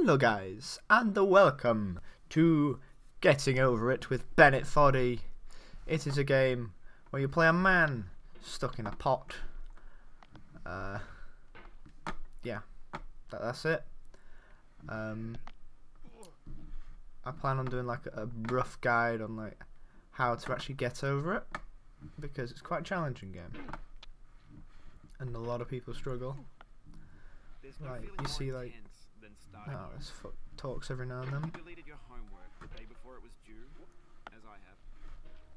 Hello guys, and welcome to Getting Over It with Bennett Foddy. It is a game where you play a man stuck in a pot. Yeah, that's it. I plan on doing like a rough guide on like how to actually get over it, because it's quite a challenging game and a lot of people struggle. Like you see, like this fuck talks every now and then. You deleted your homework the day before it was due, as I have,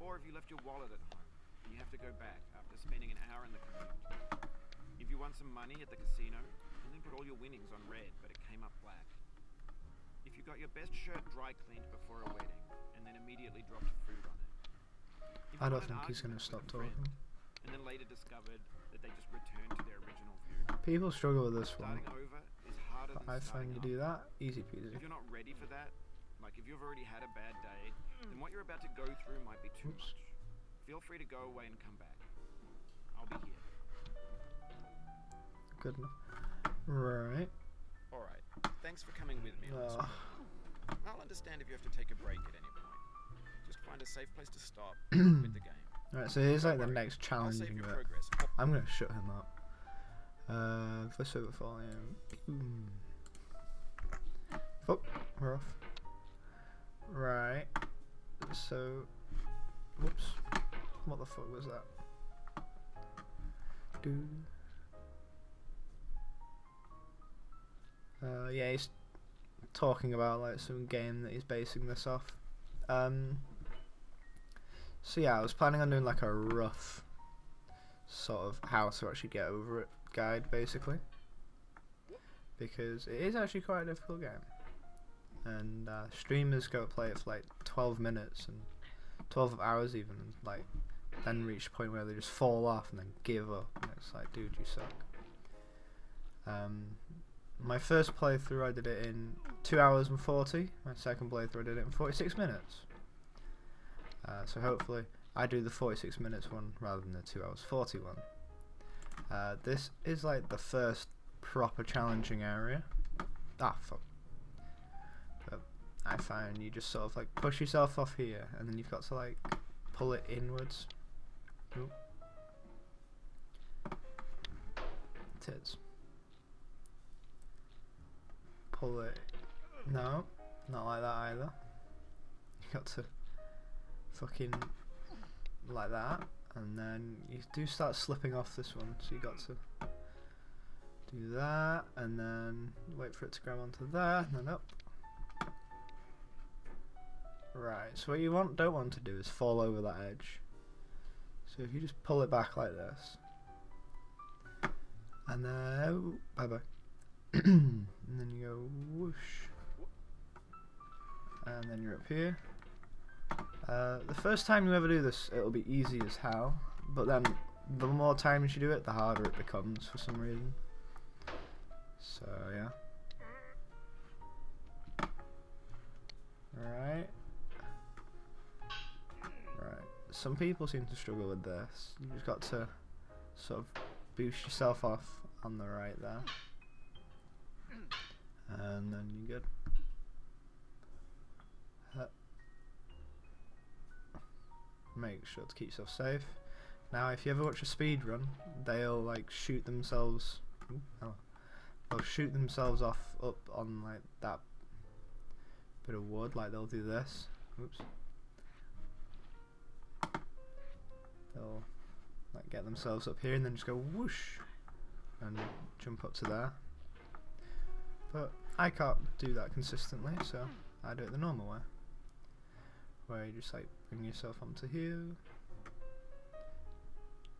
or if you left your wallet at home and you have to go back after spending an hour in the commute. If you won some money at the casino and then put all your winnings on red, but it came up black. If you got your best shirt dry cleaned before a wedding and then immediately dropped food on it. I don't think he's gonna stop talking. And then later discovered that they just returned to their original view. People struggle with this one. Starting over is harder than I find you do that easy peasy. If you're not ready for that, like if you've already had a bad day, then what you're about to go through might be too much. Feel free to go away and come back. I'll be here. Good enough. Right. Alright, thanks for coming with me on this one. I'll understand if you have to take a break at any point. Just find a safe place to stop with the game. Right, so here's like the next challenging bit. I'm gonna shut him up. Voiceover volume. Fuck, we're off. Right. So, whoops. What the fuck was that? Dude. Yeah, he's talking about like some game that he's basing this off. So yeah, I was planning on doing like a rough sort of how to actually get over it guide, basically, because it is actually quite a difficult game, and streamers go play it for like 12 minutes and 12 hours even, and like then reach a point where they just fall off and then give up, and it's like, dude, you suck. My first playthrough I did it in 2 hours and 40. My second playthrough I did it in 46 minutes. So hopefully I do the 46 minutes one rather than the 2 hours 40 one. This is like the first proper challenging area. Ah, fuck. But I find you just sort of like push yourself off here, and then you've got to like pull it inwards. Oop. Tits. Pull it. No, not like that either. You got to fucking like that, and then you do start slipping off this one, so you got to do that and then wait for it to grab onto there and then up. Right, so what you don't want to do is fall over that edge, so if you just pull it back like this and then bye bye and then you go whoosh, and then you're up here. The first time you ever do this, it'll be easy as hell, but then the more times you do it, the harder it becomes for some reason. So yeah. Right. Some people seem to struggle with this. You just got to sort of boost yourself off on the right there, and then you're good. Make sure to keep yourself safe. Now, if you ever watch a speed run, they'll like shoot themselves. They'll shoot themselves off up on like that bit of wood. Like they'll do this. Oops. They'll like get themselves up here and then just go whoosh and jump up to there. But I can't do that consistently, so I do it the normal way, where you just like bring yourself onto here,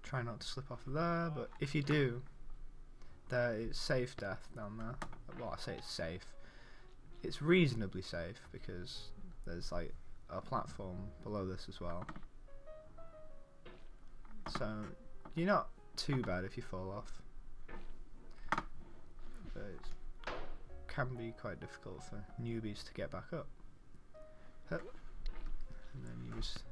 try not to slip off there, but if you do, there is safe death down there. Well, I say it's safe, it's reasonably safe, because there's like a platform below this as well, so you're not too bad if you fall off, but it can be quite difficult for newbies to get back up. And then you just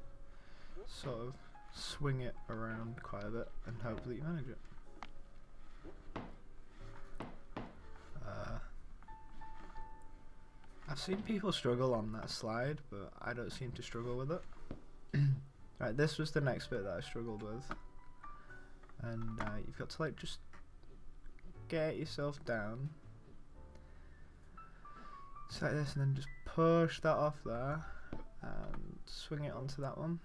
sort of swing it around quite a bit and hope that you manage it. I've seen people struggle on that slide, but I don't seem to struggle with it. Right, this was the next bit that I struggled with. And you've got to like just get yourself down. Just like this, and then just push that off there and swing it onto that one.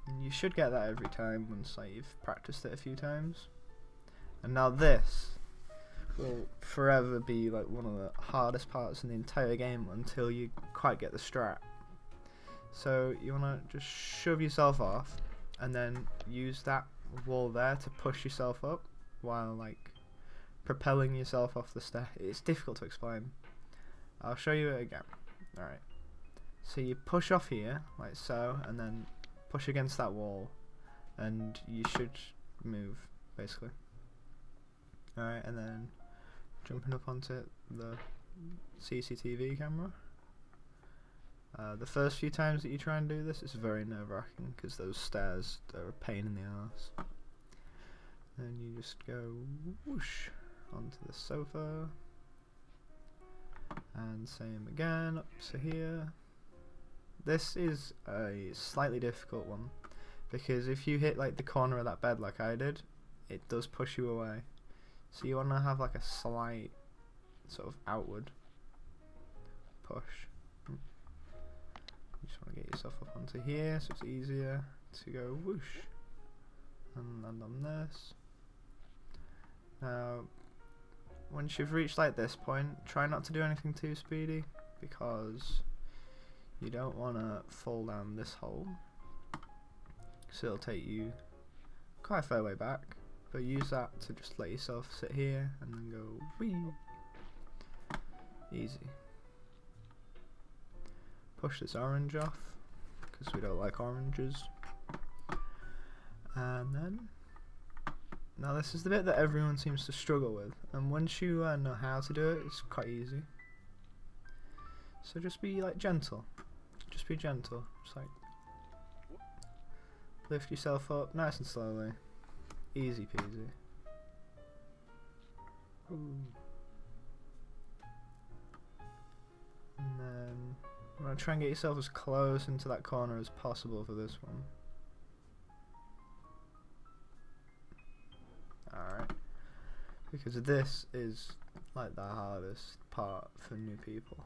And you should get that every time once like you've practiced it a few times. And now this will forever be like one of the hardest parts in the entire game until you quite get the strat. So you want to just shove yourself off and then use that wall there to push yourself up while like propelling yourself off the stair. It's difficult to explain. I'll show you it again. Alright. So you push off here like so and then push against that wall and you should move basically. Alright, and then jumping up onto the CCTV camera. The first few times that you try and do this, it's very nerve-wracking because those stairs are a pain in the arse. Then you just go whoosh onto the sofa, and same again up to here. This is a slightly difficult one because if you hit like the corner of that bed like I did, it does push you away. So you want to have like a slight sort of outward push. You just want to get yourself up onto here so it's easier to go whoosh and land on this. Now once you've reached like this point, try not to do anything too speedy because you don't want to fall down this hole because it'll take you quite a fair way back. But use that to just let yourself sit here and then go whee. Easy. Push this orange off because we don't like oranges. And then now this is the bit that everyone seems to struggle with, and once you know how to do it, it's quite easy. So just be like gentle. Just be gentle. Just like lift yourself up nice and slowly. Easy peasy. Ooh. And then you want to try and get yourself as close into that corner as possible for this one. Alright. Because this is like the hardest part for new people.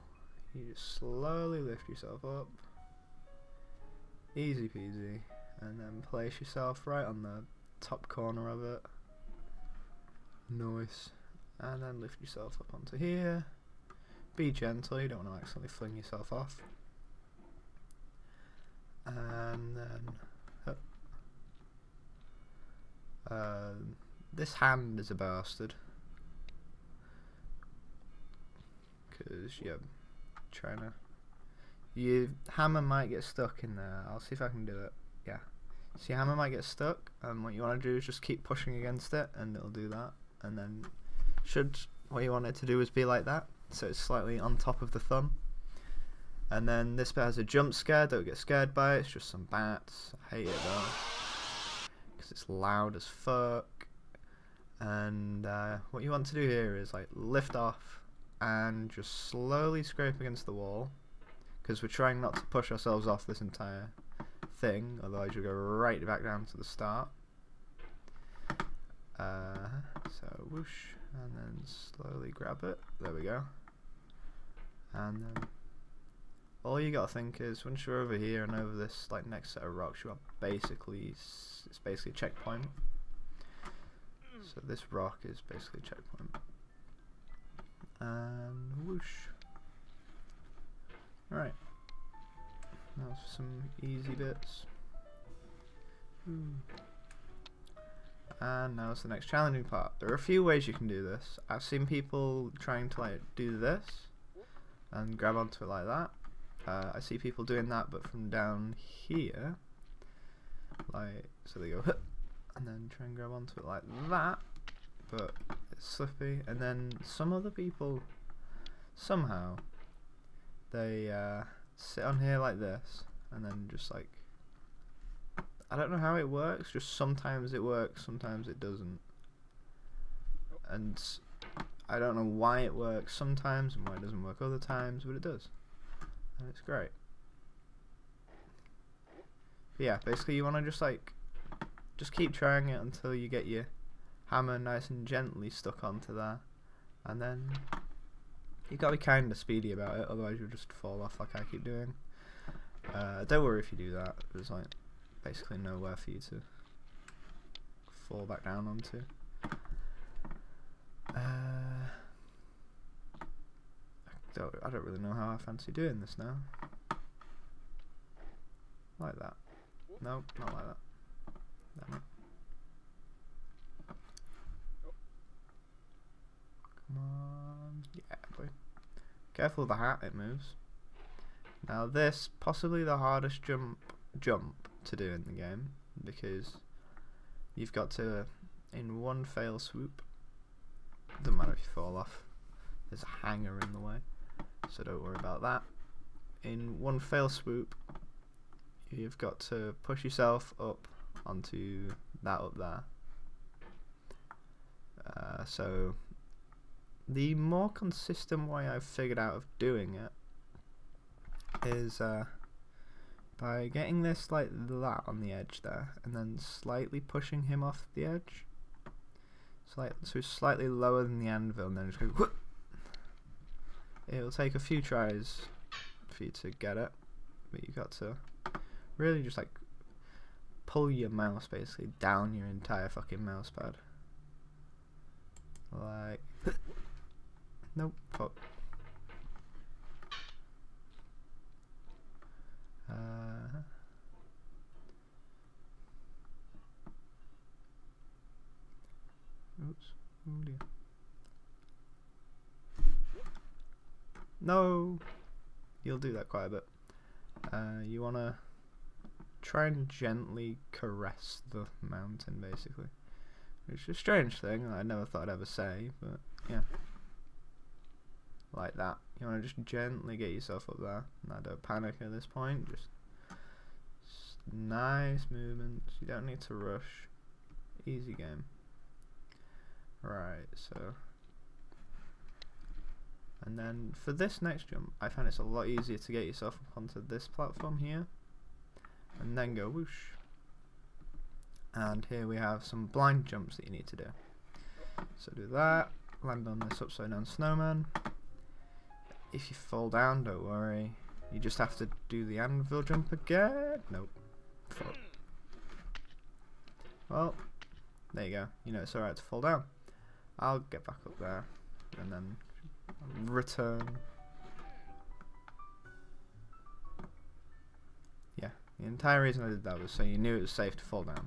You just slowly lift yourself up. Easy peasy. And then place yourself right on the top corner of it. Nice. And then lift yourself up onto here. Be gentle, you don't want to accidentally fling yourself off. And then this hand is a bastard because you're trying to, your hammer might get stuck in there. I'll see if I can do it. Yeah. So your hammer might get stuck, and what you want to do is just keep pushing against it and it'll do that. And then what you want it to do is be like that, so it's slightly on top of the thumb. And then this bit has a jump scare, don't get scared by it, it's just some bats. I hate it though because it's loud as fuck. And what you want to do here is like lift off and just slowly scrape against the wall because we're trying not to push ourselves off this entire thing, otherwise you'll go right back down to the start. So whoosh, and then slowly grab it. There we go. And then all you gotta think is once you're over here and over this like next set of rocks, you are basically, it's basically a checkpoint. So this rock is basically a checkpoint. And whoosh. Alright. Now some easy bits. And now it's the next challenging part. There are a few ways you can do this. I've seen people trying to like do this and grab onto it like that. I see people doing that but from down here. Like, so they go and then try and grab onto it like that, but it's slippy. And then some other people somehow they sit on here like this and then just like, I don't know how it works, just sometimes it works, sometimes it doesn't. And I don't know why it works sometimes and why it doesn't work other times, but it does. And it's great. But yeah, basically you want to just keep trying it until you get your hammer nice and gently stuck onto there. And then you gotta be kind of speedy about it, otherwise you'll just fall off like I keep doing. Don't worry if you do that, there's like basically nowhere for you to fall back down onto. I don't really know how I fancy doing this now. Like that. Nope, not like that. Damn it. Come on. Yeah, boy. Careful of the hat, it moves. Now this, possibly the hardest jump to do in the game, because you've got to, in one fail swoop, doesn't matter if you fall off, there's a hanger in the way, so don't worry about that. In one fail swoop, you've got to push yourself up onto that up there. So the more consistent way I've figured out of doing it is by getting this like that on the edge there, and then slightly pushing him off the edge. So slightly lower than the anvil, and then just go whoop. It'll take a few tries for you to get it, but you got to really just like pull your mouse basically down your entire fucking mouse pad. Like nope, fuck. Oops. Oh dear. No! You'll do that quite a bit. You want to try and gently caress the mountain, basically. Which is a strange thing I never thought I'd ever say, but yeah. Like that. You want to just gently get yourself up there. Now don't panic at this point, just nice movements. You don't need to rush. Easy game. Right, so. And then for this next jump, I find it's a lot easier to get yourself up onto this platform here. And then go whoosh. And here we have some blind jumps that you need to do. So do that, land on this upside down snowman. If you fall down, don't worry. You just have to do the anvil jump again. Nope. Fuck. Well, there you go. You know it's alright to fall down. I'll get back up there and then return. Yeah, the entire reason I did that was so you knew it was safe to fall down.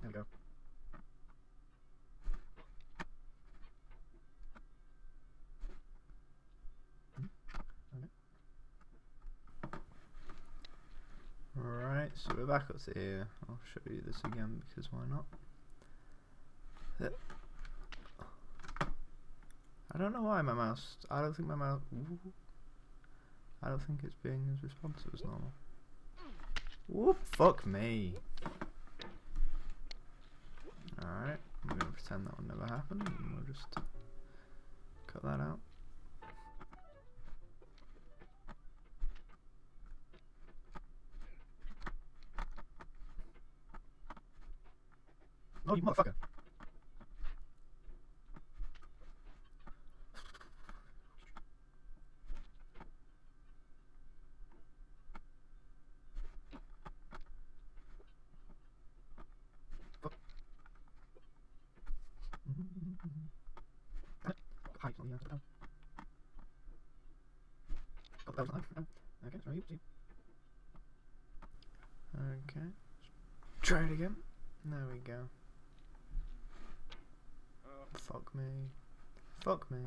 There we go. Alright, so we're back up to here. I'll show you this again because why not? I don't know why my mouse. I don't think my mouse. I don't think it's being as responsive as normal. Whoop! Fuck me. Alright, I'm gonna pretend that one never happened, and we'll just cut that out. Oh, you motherfucker! Height on the outside. Oh, that was live. Okay, sorry, oopsie. Okay. Try it again. There we go. Fuck me. Fuck me.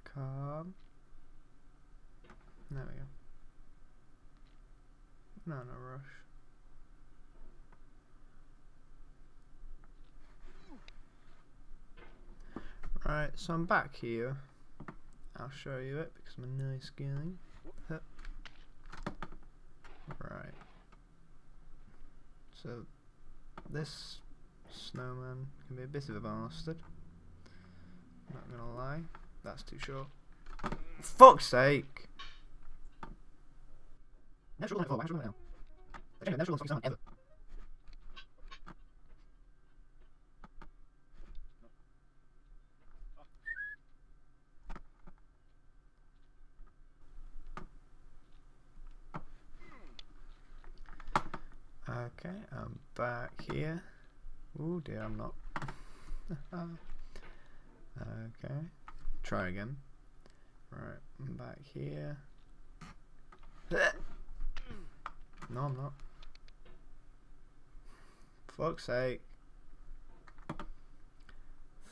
Calm. There we go. No rush. Right, so I'm back here, I'll show you it because I'm a nice guy. Huh. Right. So this snowman can be a bit of a bastard. Not gonna lie, that's too short. Fuck's sake! Never rule before, why should I now? Anyway, never rule fucking ever. Okay, I'm back here. Oh dear, I'm not. Okay, try again. Right, I'm back here. No, I'm not. Fuck's sake.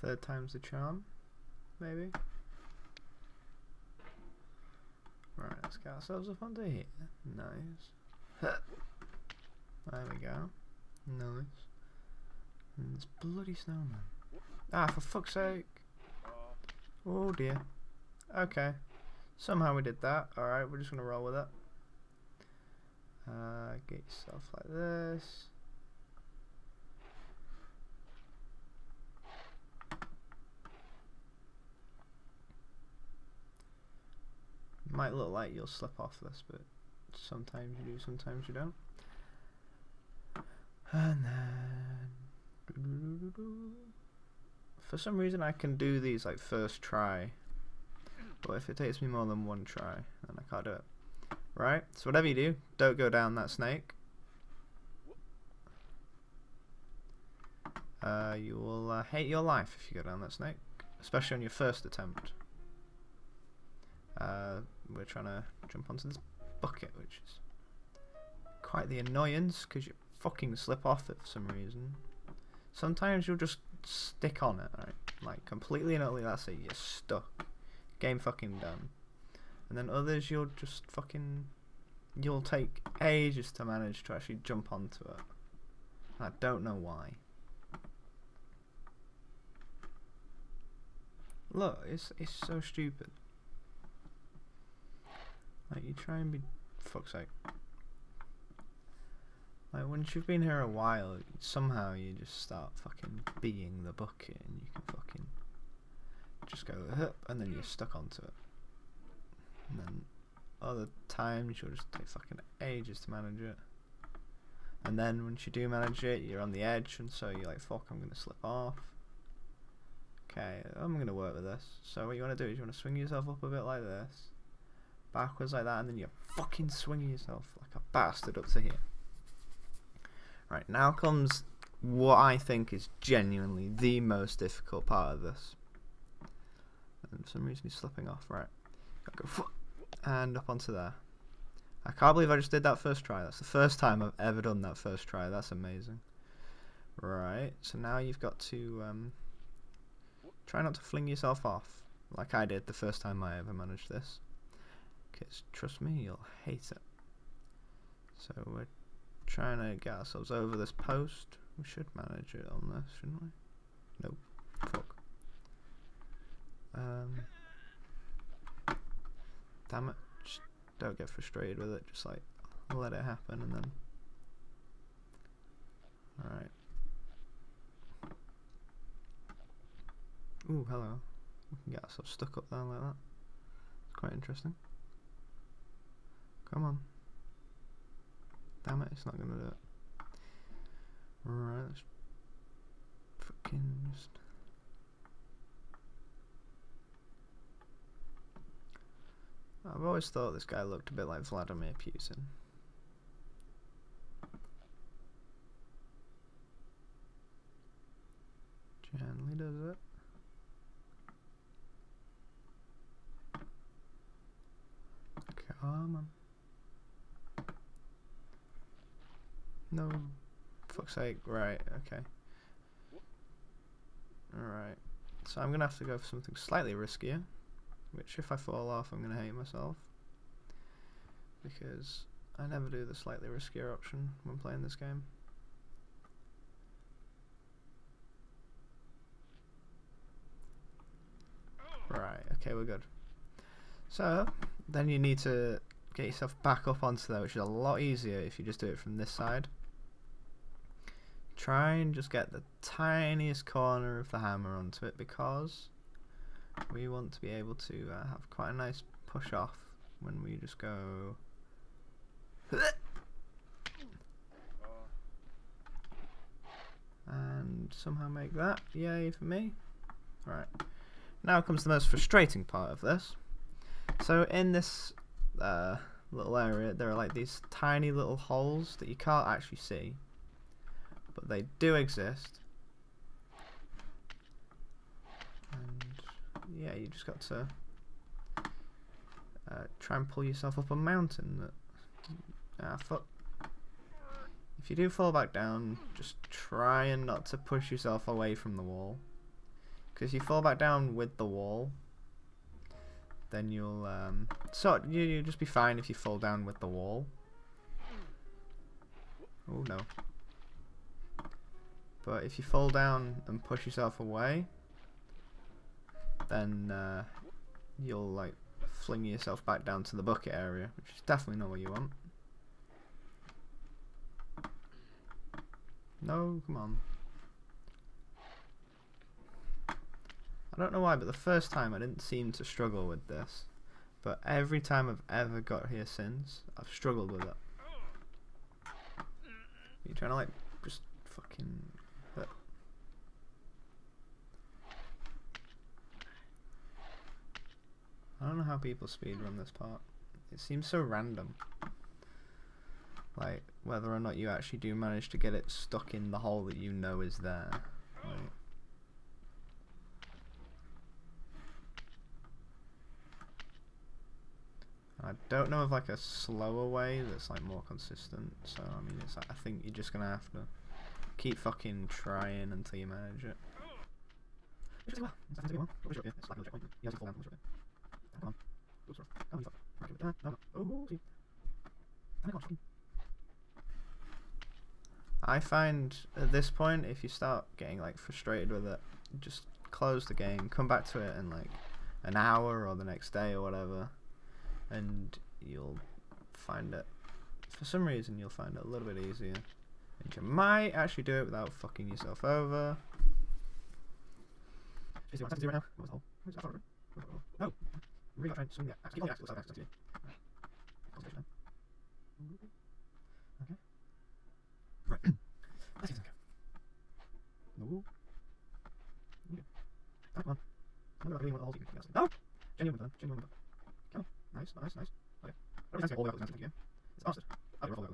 Third time's the charm, maybe. Right, let's get ourselves up onto here. Nice. There we go. Nice. And this bloody snowman. Ah, for fuck's sake. Oh dear. Okay. Somehow we did that. Alright, we're just gonna roll with it. Get yourself like this. Might look like you'll slip off this, but sometimes you do, sometimes you don't. And then for some reason I can do these like first try, but if it takes me more than one try, then I can't do it. Right, so whatever you do, don't go down that snake. You will hate your life if you go down that snake, especially on your first attempt. We're trying to jump onto this bucket, which is quite the annoyance because you fucking slip off it for some reason. Sometimes you'll just stick on it, right? Like completely and utterly, that's it, you're stuck. Game fucking done. And then others you'll just fucking, you'll take ages to manage to actually jump onto it. I don't know why. Look, it's so stupid. Like you try and be, fuck's sake. Like once you've been here a while, somehow you just start fucking being the bucket and you can fucking just go hup and then you're stuck onto it. And then other times you'll just take fucking ages to manage it. And then once you do manage it, you're on the edge and so you're like, fuck, I'm gonna slip off. Okay, I'm gonna work with this. So what you wanna do is you wanna swing yourself up a bit like this, backwards like that, and then you're fucking swinging yourself like a bastard up to here. Right, now comes what I think is genuinely the most difficult part of this. And for some reason he's slipping off. Right, gotta go and up onto there. I can't believe I just did that first try. That's the first time I've ever done that first try. That's amazing. Right, so now you've got to try not to fling yourself off like I did the first time I ever managed this. Because trust me, you'll hate it. So we're trying to get ourselves over this post. We should manage it on this, shouldn't we? Nope. Fuck. Damn it. Just don't get frustrated with it. Just like let it happen and then. Alright. Ooh, hello. We can get ourselves stuck up there like that. It's quite interesting. Come on. Damn it, it's not gonna do it. Right, let's fucking just. I've always thought this guy looked a bit like Vladimir Putin. Gently does it. Come on. No. Fuck's sake. Right, okay. Alright. So I'm gonna have to go for something slightly riskier. Which if I fall off I'm gonna hate myself. Because I never do the slightly riskier option when playing this game. Right, okay, we're good. So then you need to get yourself back up onto there, which is a lot easier if you just do it from this side. Try and just get the tiniest corner of the hammer onto it, because we want to be able to have quite a nice push off when we just go and somehow make that. Yay for me. Right, now comes the most frustrating part of this. So in this little area there are like these tiny little holes that you can't actually see, but they do exist. And yeah, you just got to try and pull yourself up a mountain. If you do fall back down, just try and not to push yourself away from the wall, because you fall back down with the wall, then you'll you'll just be fine if you fall down with the wall. Oh no. But if you fall down and push yourself away, then you'll like fling yourself back down to the bucket area, which is definitely not what you want. No, come on. I don't know why, but the first time I didn't seem to struggle with this, but every time I've ever got here since, I've struggled with it. You're trying to like just fucking hit. I don't know how people speedrun this part. It seems so random. Like, whether or not you actually do manage to get it stuck in the hole that you know is there. Like, I don't know of like a slower way that's like more consistent. So I mean, it's like, I think you're just gonna have to keep fucking trying until you manage it. I find at this point, if you start getting like frustrated with it, just close the game, come back to it in like an hour or the next day or whatever, and you'll find it, for some reason you'll find it a little bit easier, and you might actually do it without fucking yourself over. Nice. Okay. It's bastard. Oh, you're all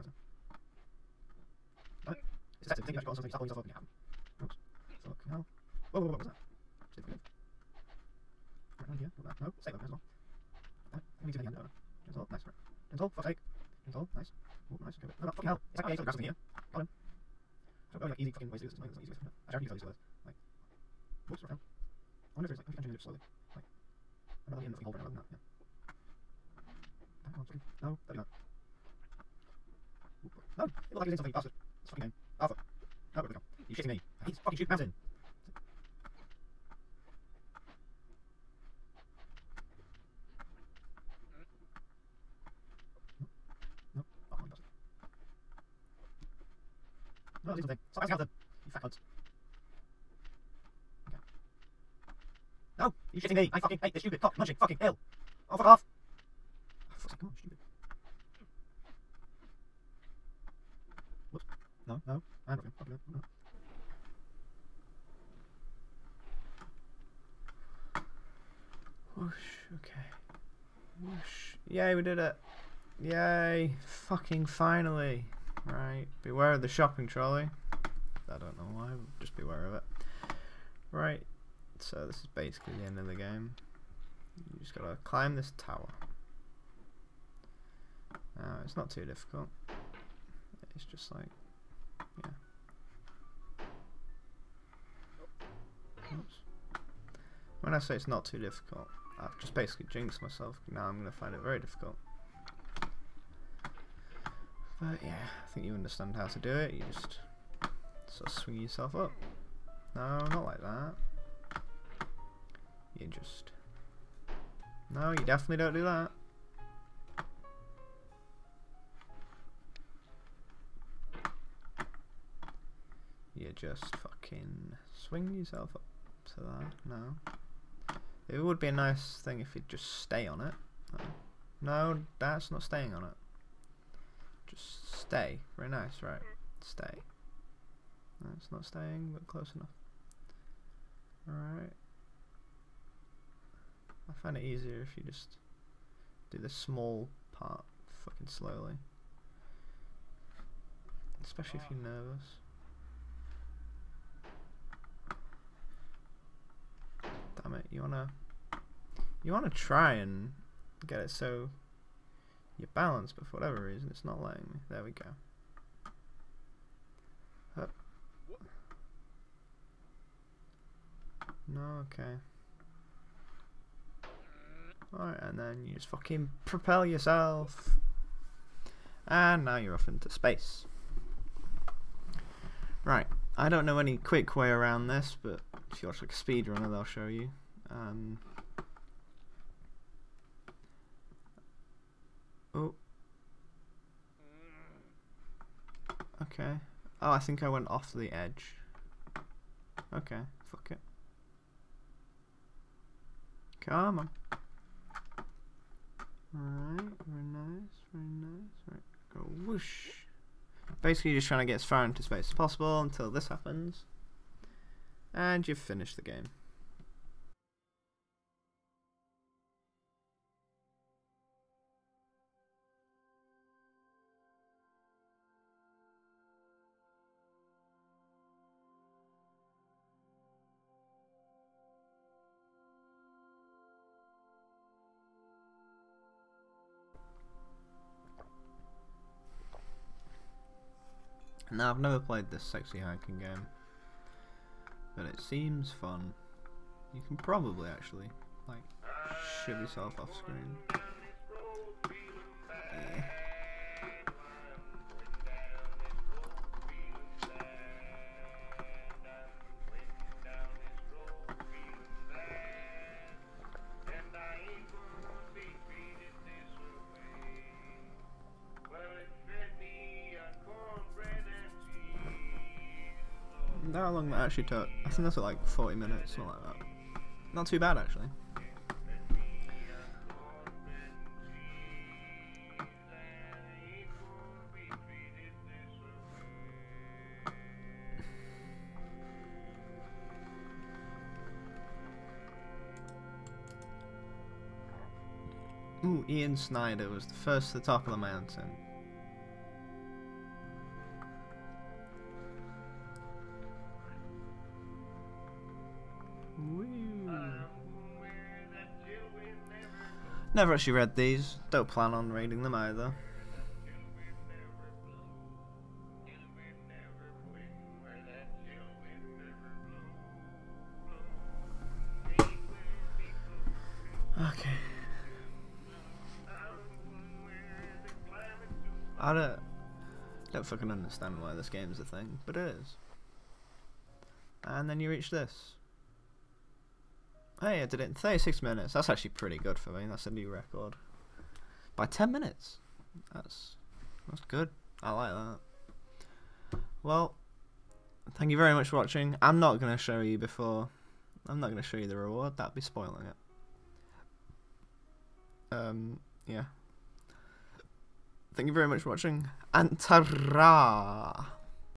it's detective. Think you actually got something. Stop pulling yourself up and you haven't. Oops. Fuck hell. Whoa, what was that? Stay good. Right around here. No, stay there as well. I think it's in the end. Gentle, nice. Right. Gentle, fuck's sake. Gentle, nice. Oh, nice. Okay. No, fucking hell. It's like grass in here. Got him. So, like easy fucking ways to do this. It's not easy ways to do it. I don't use all these words. Like, whoops, right now. I wonder if there's like, I can change it slowly. Like, I'm not in the fucking hole right now. Yeah. No, that'd be not. No, it looked like he's in something, bastard. It's fucking game. Oh, fuck. Oh, where we go? You shitting me. He's fucking shooting mountain. No. Oh, my bastard. No, it's something. Stop asking out them. You fat cunts. Okay. No, you shitting me. I fucking hate this stupid cock munching fucking hill. Oh, fuck off. Come on, stupid. Whoops. No, I don't know. No. Whoosh, okay. Whoosh. Yay, we did it. Yay. Fucking finally. Right. Beware of the shopping trolley. I don't know why, just beware of it. Right. So this is basically the end of the game. You just gotta climb this tower. It's not too difficult. It's just like, yeah. Oops. When I say it's not too difficult, I've just basically jinxed myself. Now I'm going to find it very difficult. But yeah, I think you understand how to do it. You just sort of swing yourself up. No, not like that. You just No, you definitely don't do that. You just fucking swing yourself up to that. No. It would be a nice thing if you'd just stay on it. No, that's not staying on it. Just stay. Very nice, right? Stay. No, it's not staying, but close enough. Alright. I find it easier if you just do the small part fucking slowly. Especially if you're nervous. Damn it, you wanna try and get it so you're balanced, but for whatever reason it's not letting me. There we go. Up. No, okay. Alright, and then you just fucking propel yourself. And now you're off into space. Right, I don't know any quick way around this, but if you watch like a speedrunner, they'll show you. Oh. Okay. Oh, I think I went off the edge. Okay, fuck it. Come on. Alright, very nice, very nice. Right, go whoosh. Basically, you're just trying to get as far into space as possible until this happens. And you've finished the game. Now, I've never played this sexy hiking game, but it seems fun. You can probably actually, like, shove yourself off screen. Yeah. How long that actually took? I think that's at like 40 minutes, something like that. Not too bad actually. Ooh, Ian Snyder was the first to the top of the mountain. Never actually read these. Don't plan on reading them either. Okay. I don't fucking understand why this game's a thing, but it is. And then you reach this. Hey, I did it in 36 minutes. That's actually pretty good for me. That's a new record. By 10 minutes. That's good. I like that. Well, thank you very much for watching. I'm not going to show you the reward. That'd be spoiling it. Yeah. Thank you very much for watching. And ta-ra!